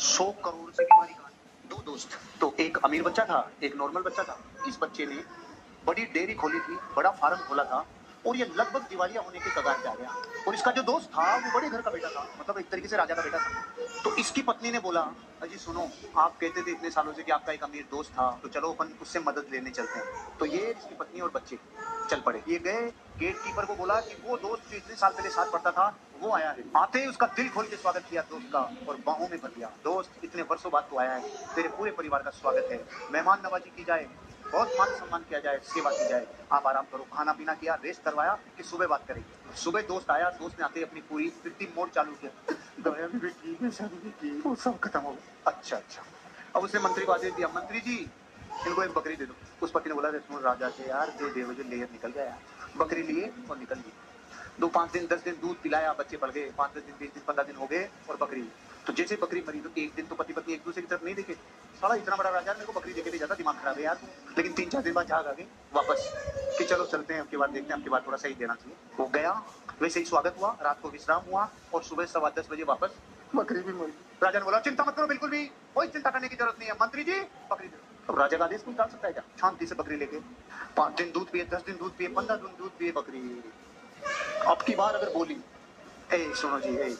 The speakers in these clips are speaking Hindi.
100 करोड़ से भी भारी कहानी। दो दोस्त, तो एक अमीर बच्चा था, एक नॉर्मल बच्चा था। इस बच्चे ने बड़ी डेयरी खोली थी, बड़ा फार्म खोला था और ये लगभग दिवालिया होने के कगार पे आ गया। और इसका जो दोस्त था वो बड़े घर का बेटा था, मतलब एक तरीके से राजा का बेटा था। तो इसकी पत्नी ने बोला, अजी सुनो, आप कहते थे इतने सालों से कि आपका एक अमीर दोस्त था, तो चलो अपन उससे मदद लेने चलते हैं। तो ये इसकी पत्नी और बच्चे चल पड़े। ये गए, गेट कीपर को बोला कि वो दोस्त जो इतने साल पहले साथ पढ़ता था वो आया है। आते ही उसका दिल खोल के स्वागत किया दोस्त का और बाहों में भर लिया। दोस्त, इतने वर्षों बाद तू आया है, तेरे पूरे परिवार का स्वागत है, मेहमान नवाजी की जाए, बहुत मान सम्मान किया जाए, सेवा की जाए, आप आराम करो। खाना पीना किया, रेस्ट करवाया कि सुबह बात करेंगे। सुबह दोस्त आया, दोस्त ने आते ही अपनी पूरी कृत्रिम मोड चालू किया, दवाइयां भी की, पेशाब भी की, वो सब खत्म हो गया। अच्छा अच्छा। अब उसने मंत्री को आदेश दिया, मंत्री जी इनको एक बकरी दे दो। उस पति ने बोला, सुन राजा से यार, जो दे बजे लेयर निकल गया यार। बकरी लिए और निकल लिए। 2-5 दिन 10 दिन दूध पिलाया, बच्चे बढ़ गए। 5-10 दिन 20 दिन 15 दिन हो गए और बकरी। तो जैसे बकरी मरी तो एक दिन तो पति पत्नी एक दूसरे की तरफ नहीं देखे। साला इतना बड़ा राजा, मेरे को बकरी देके नहीं जाता, दिमाग खराब है यार। लेकिन 3-4 दिन बाद झाग आ गई वापस कि चलो चलते हैं, अब की बार देखते हैं, अब की बार थोड़ा सही देना चाहिए। वो गया, वैसे ही स्वागत हुआ, रात को विश्राम हुआ और सुबह 10:15 बजे वापस बकरी भी मर गई। राजा ने बोला, चिंता मत करो, बिल्कुल भी कोई चिंता करने की जरूरत नहीं है, मंत्री जी बकरी दे दो। अब राजा का आदेश कोई टाल सकता है क्या? शांति से बकरी लेके 5 दिन दूध पिए, 10 दिन दूध पिए, 15 दिन दूध पिए बकरी। अब की बार अगर बोली, ए सुनो जी, ए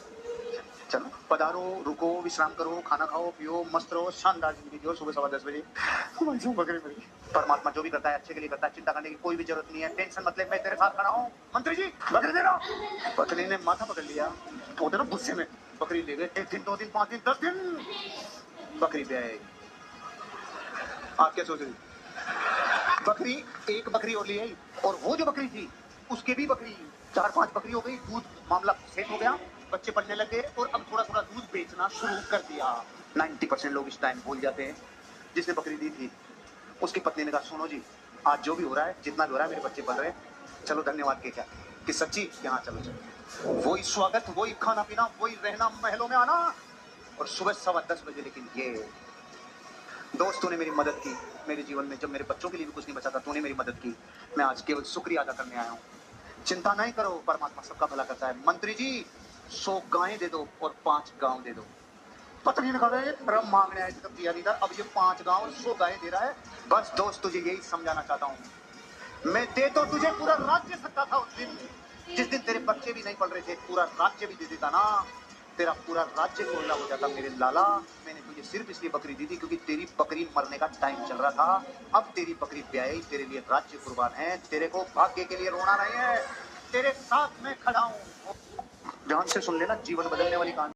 चलो पधारो, रुको, विश्राम करो, खाना खाओ, पियो, मस्त रहो, शानदार जिंदगी जियो, सुबह 10:15 बजे बकरी मर गई। परमात्मा जो भी करता है अच्छे के लिए करता है, चिंता करने की कोई भी जरूरत नहीं है, टेंशन मत ले, मैं तेरे साथ खड़ा हूँ। मंत्री जी बकरी दे रहा। पत्नी ने माथा पकड़ लिया, वो ना गुस्से में बकरी ले गए। 1 दिन 2 दिन 5 दिन 10 दिन बकरी पे आए। आप क्या सोच रही? बकरी, एक बकरी और ले आई और वो जो बकरी थी उसके भी बकरी 4-5 बकरी हो गई। दूध मामला सेट हो गया, बच्चे पढ़ने लगे और अब थोड़ा थोड़ा दूध बेचना शुरू कर दिया। 90% लोग इस टाइम भूल जाते हैं जिसने बकरी दी थी। उसकी पत्नी ने कहा, सुनो जी, आज जो भी हो रहा है, जितना भी हो रहा है, मेरे बच्चे पढ़ रहे हैं, चलो धन्यवाद के क्या कि सच्ची कि हाँ चलो चलो। वही स्वागत, वही खाना पीना, वही रहना, महलों में आना और सुबह 10:15 बजे। लेकिन ये दोस्त, तूने मेरी मदद की मेरे जीवन में, जब मेरे बच्चों के लिए भी कुछ नहीं बचा था, तूने मेरी मदद की। मैं आज केवल शुक्रिया अदा करने आया हूँ। चिंता नहीं करो, परमात्मा सबका भला करता है। मंत्री जी 100 गायें दे दो और 5 गांव दे दो। पत्नी ने कहा, रब मांगने आए थे तब दिया नहीं था, अब ये 5 गांव और 100 गायें दे रहा है। बस दोस्त, तुझे यही समझाना चाहता हूँ, मैं दे तो तुझे पूरा राज्य सकता था उस दिन, जिस दिन तेरे बच्चे भी नहीं पढ़ रहे थे, पूरा राज्य भी दे देता ना, तेरा पूरा राज्य कोयला हो जाता मेरे लाला। मैंने तुझे सिर्फ इसलिए बकरी दी थी क्योंकि तेरी बकरी मरने का टाइम चल रहा था। अब तेरी बकरी ब्याई, तेरे लिए राज्य कुर्बान है, तेरे को भाग्य के लिए रोना नहीं है, तेरे साथ मैं खड़ा हूँ। ध्यान से सुन लेना, जीवन बदलने वाली कहानी।